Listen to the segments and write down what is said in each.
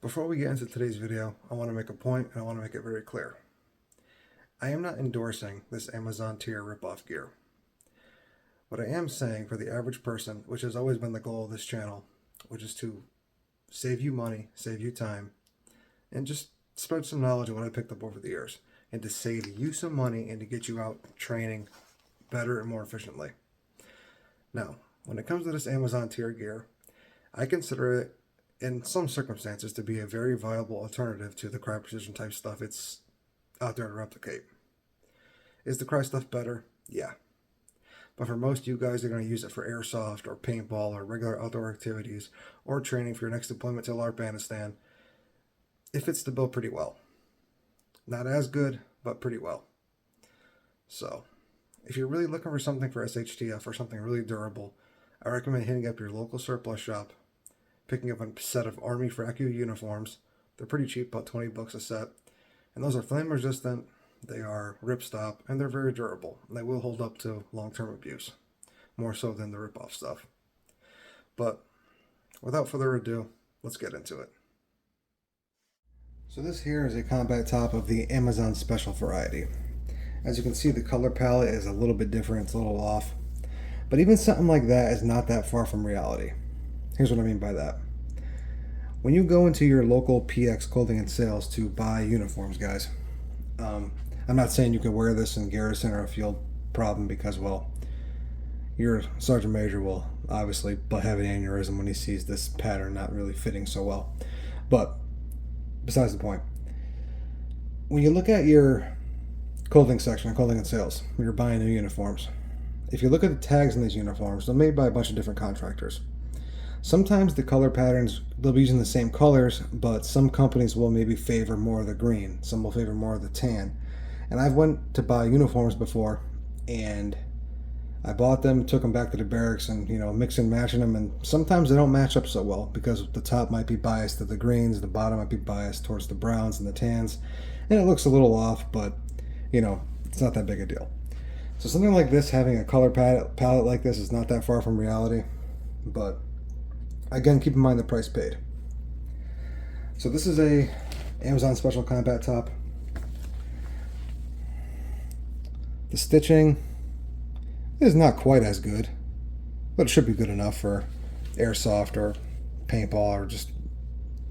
Before we get into today's video, I want to make a point and I want to make it very clear. I am not endorsing this Amazon tier ripoff gear. What I am saying for the average person, which has always been the goal of this channel, which is to save you money, save you time, and just spread some knowledge of what I picked up over the years, and to save you some money and to get you out training better and more efficiently. Now, when it comes to this Amazon tier gear, I consider it in some circumstances to be a very viable alternative to the Cry Precision type stuff it's out there to replicate. Is the Cry stuff better? Yeah. But for most you guys, are going to use it for airsoft or paintball or regular outdoor activities or training for your next deployment to Afghanistan. It fits the bill pretty well. Not as good, but pretty well. So, if you're really looking for something for SHTF or something really durable, I recommend hitting up your local surplus shop, picking up a set of Army FRACU uniforms. They're pretty cheap, about 20 bucks a set. And those are flame resistant, they are ripstop, and they're very durable. They will hold up to long-term abuse, more so than the rip-off stuff. But without further ado, let's get into it. So this here is a combat top of the Amazon Special variety. As you can see, the color palette is a little bit different, it's a little off. But even something like that is not that far from reality. Here's what I mean by that. When you go into your local PX clothing and sales to buy uniforms, guys, I'm not saying you can wear this in garrison or a field problem because, well, your sergeant major will obviously have an aneurysm when he sees this pattern not really fitting so well. But besides the point, when you look at your clothing section on clothing and sales, when you're buying new uniforms, if you look at the tags on these uniforms, they're made by a bunch of different contractors. Sometimes the color patterns, they'll be using the same colors, but some companies will maybe favor more of the green. Some will favor more of the tan. And I've went to buy uniforms before, and I bought them, took them back to the barracks, and mix and matching them. And sometimes they don't match up so well because the top might be biased to the greens, the bottom might be biased towards the browns and the tans, and it looks a little off. But it's not that big a deal. So something like this, having a color palette like this, is not that far from reality. But again, keep in mind the price paid. So this is a Amazon Special combat top. The stitching is not quite as good, but it should be good enough for airsoft or paintball or just...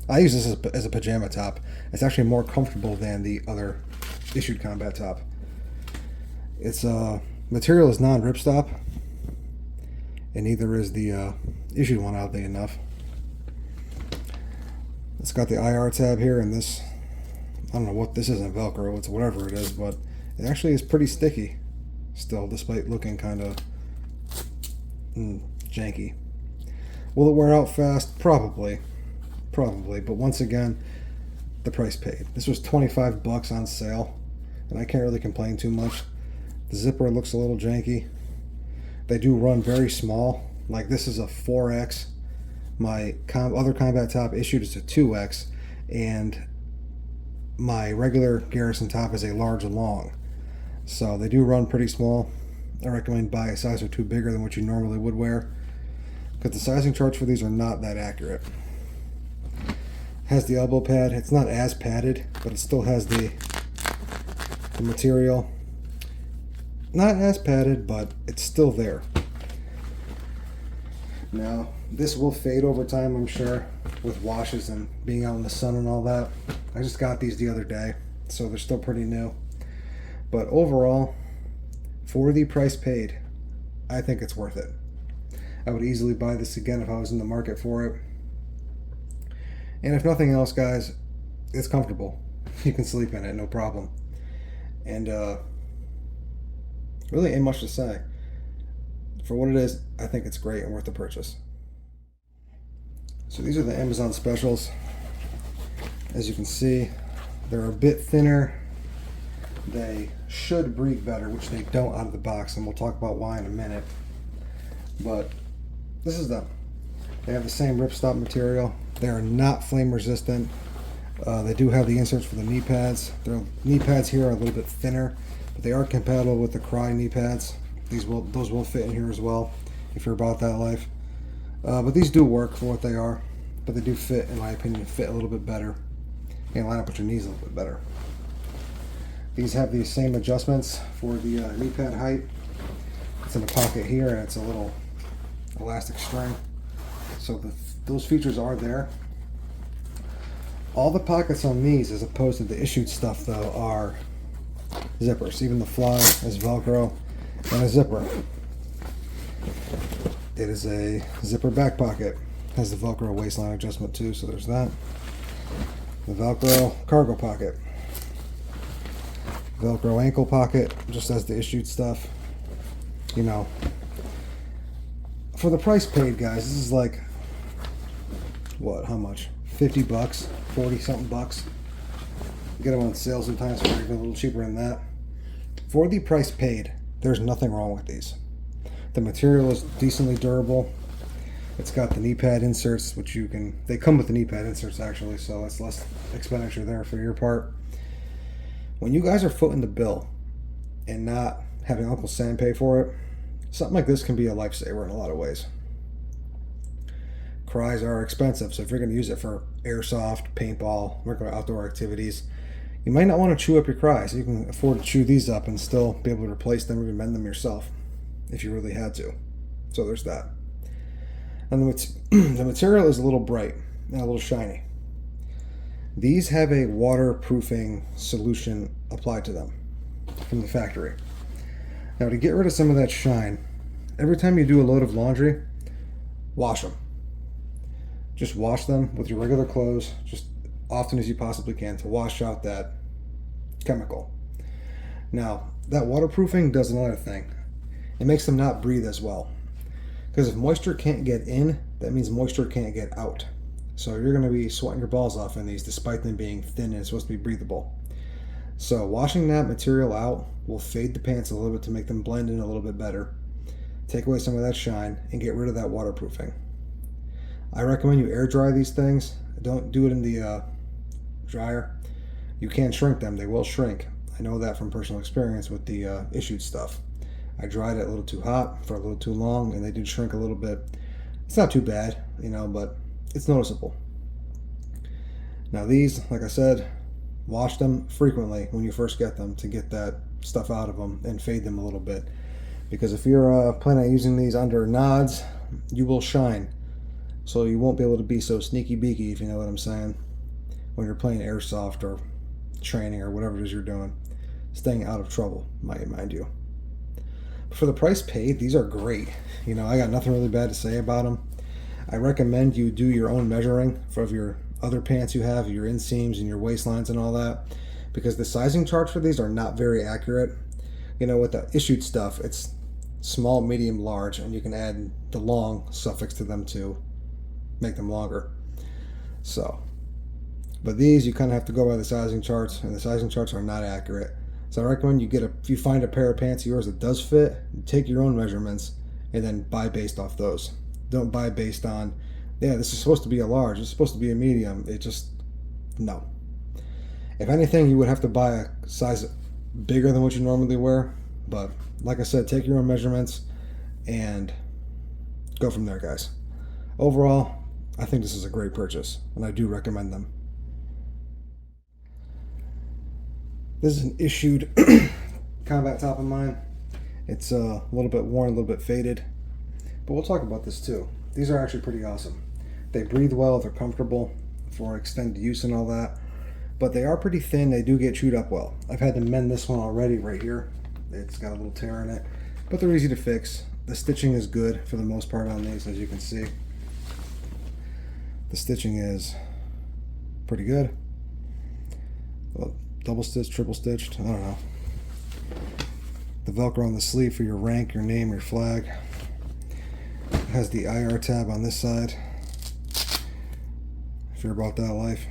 I use this as a pajama top. It's actually more comfortable than the other issued combat top. Its material is non-ripstop, and neither is the issued one, oddly enough. It's got the IR tab here, and this, I don't know what this isn't, Velcro, it's whatever it is, but it actually is pretty sticky still, despite looking kind of janky. Will it wear out fast? Probably, but once again, the price paid. This was 25 bucks on sale, and I can't really complain too much. The zipper looks a little janky. They do run very small. Like, this is a 4X. My other combat top issued is a 2X, and my regular garrison top is a large long. So they do run pretty small. I recommend buy a size or two bigger than what you normally would wear, because the sizing charts for these are not that accurate. It has the elbow pad. It's not as padded, but it still has the material. Not as padded, but it's still there. Now, this will fade over time, I'm sure, with washes and being out in the sun and all that. I just got these the other day, so they're still pretty new. But overall, for the price paid, I think it's worth it. I would easily buy this again if I was in the market for it. And if nothing else, guys, it's comfortable. You can sleep in it, no problem. And really ain't much to say. For what it is, I think it's great and worth the purchase. So these are the Amazon specials. As you can see, they're a bit thinner. They should breathe better, which they don't out of the box, and we'll talk about why in a minute. But this is them. They have the same ripstop material. They are not flame resistant. They do have the inserts for the knee pads. Their knee pads here are a little bit thinner, but they are compatible with the Cry knee pads. Those will fit in here as well if you're about that life. But these do work for what they are. but they do fit, in my opinion, fit a little bit better and line up with your knees a little bit better. These have the same adjustments for the knee pad height. It's in the pocket here, and it's a little elastic string. So those features are there. All the pockets on these, as opposed to the issued stuff, though, are zippers. Even the fly is Velcro and a zipper. It is a zipper back pocket. Has the Velcro waistline adjustment too, so there's that. The Velcro cargo pocket. Velcro ankle pocket, just as the issued stuff. You know, for the price paid, guys, this is like, what, how much? 50 bucks, 40 something bucks. You get them on sale sometimes for even a little cheaper than that. For the price paid, there's nothing wrong with these. The material is decently durable. It's got the knee pad inserts, which you can, they come with the knee pad inserts actually, so it's less expenditure there for your part. When you guys are footing the bill and not having Uncle Sam pay for it, something like this can be a lifesaver in a lot of ways. Cries are expensive, so if you're going to use it for airsoft, paintball, regular outdoor activities, you might not want to chew up your cries. You can afford to chew these up and still be able to replace them or even mend them yourself if you really had to. So there's that. And the material is a little bright and a little shiny. These have a waterproofing solution applied to them from the factory. Now, to get rid of some of that shine, every time you do a load of laundry, wash them. Just wash them with your regular clothes, just often as you possibly can, to wash out that chemical. Now, that waterproofing does another thing. It makes them not breathe as well. Because if moisture can't get in, that means moisture can't get out. So you're going to be sweating your balls off in these, despite them being thin and supposed to be breathable. So washing that material out will fade the pants a little bit to make them blend in a little bit better. Take away some of that shine and get rid of that waterproofing. I recommend you air dry these things. Don't do it in the dryer. You can shrink them. They will shrink. I know that from personal experience with the issued stuff. I dried it a little too hot for a little too long, and they did shrink a little bit. It's not too bad, you know, but it's noticeable. Now these, like I said, wash them frequently when you first get them to get that stuff out of them and fade them a little bit. Because if you're planning on using these under nods, you will shine. So you won't be able to be so sneaky beaky, if you know what I'm saying, when you're playing airsoft or training or whatever it is you're doing. Staying out of trouble, mind you. But for the price paid, these are great. You know, I got nothing really bad to say about them. I recommend you do your own measuring for your other pants you have, your inseams and your waistlines and all that, because the sizing charts for these are not very accurate. You know, with the issued stuff, it's small, medium, large, and you can add the long suffix to them to make them longer. So, but these you kind of have to go by the sizing charts, and the sizing charts are not accurate. So I recommend you if you find a pair of pants of yours that does fit, take your own measurements and then buy based off those. Don't buy based on, yeah, this is supposed to be a large, this is supposed to be a medium. It just, no. If anything, you would have to buy a size bigger than what you normally wear. But like I said, take your own measurements and go from there, guys. Overall, I think this is a great purchase, and I do recommend them. This is an issued combat top of mine. It's a little bit worn, a little bit faded, but we'll talk about this too. These are actually pretty awesome. They breathe well, they're comfortable for extended use and all that, but they are pretty thin. They do get chewed up well. I've had to mend this one already right here. It's got a little tear in it, but they're easy to fix. The stitching is good for the most part on these, as you can see. The stitching is pretty good. Well, double stitched, triple stitched, I don't know. The Velcro on the sleeve for your rank, your name, your flag. It has the IR tab on this side, if you're about that life.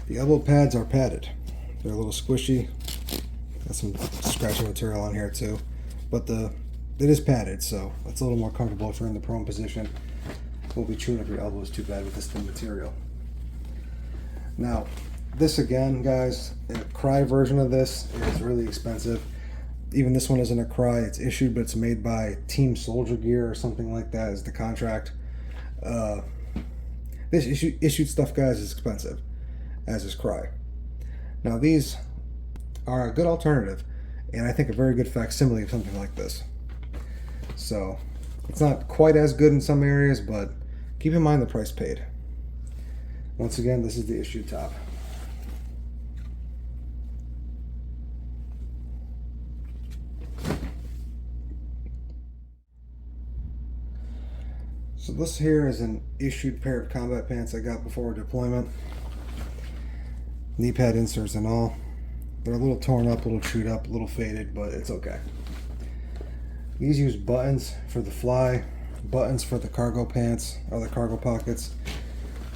The elbow pads are padded. They're a little squishy. Got some scratching material on here too. But it is padded, so it's a little more comfortable if you're in the prone position. Won't be chewing up your elbows too bad with this thin material. Now, this again, guys, a cry version of this is really expensive. Even this one isn't a cry, it's issued, but it's made by Team Soldier Gear or something like that is the contract. This issued stuff, guys, is expensive, as is Cry. Now these are a good alternative, and I think a very good facsimile of something like this. So it's not quite as good in some areas, but keep in mind the price paid. Once again, this is the issued top. So this here is an issued pair of combat pants I got before deployment. Knee pad inserts and all. They're a little torn up, a little chewed up, a little faded, but it's okay. These use buttons for the fly, buttons for the cargo pants or the cargo pockets,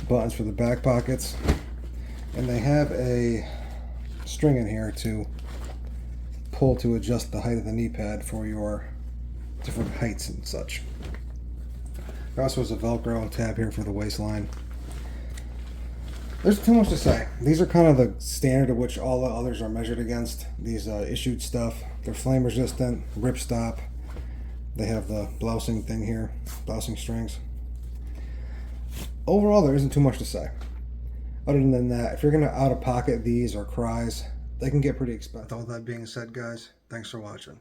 buttons for the back pockets, and they have a string in here to pull to adjust the height of the knee pad for your different heights and such. There also is a Velcro tab here for the waistline. There's too much to say. These are kind of the standard of which all the others are measured against. These issued stuff. They're flame resistant, rip stop. They have the blousing thing here, blousing strings. Overall, there isn't too much to say. Other than that, if you're going to out of pocket these or Cries, they can get pretty expensive. With all that being said, guys, thanks for watching.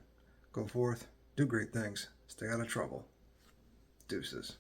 Go forth, do great things, stay out of trouble. Deuces.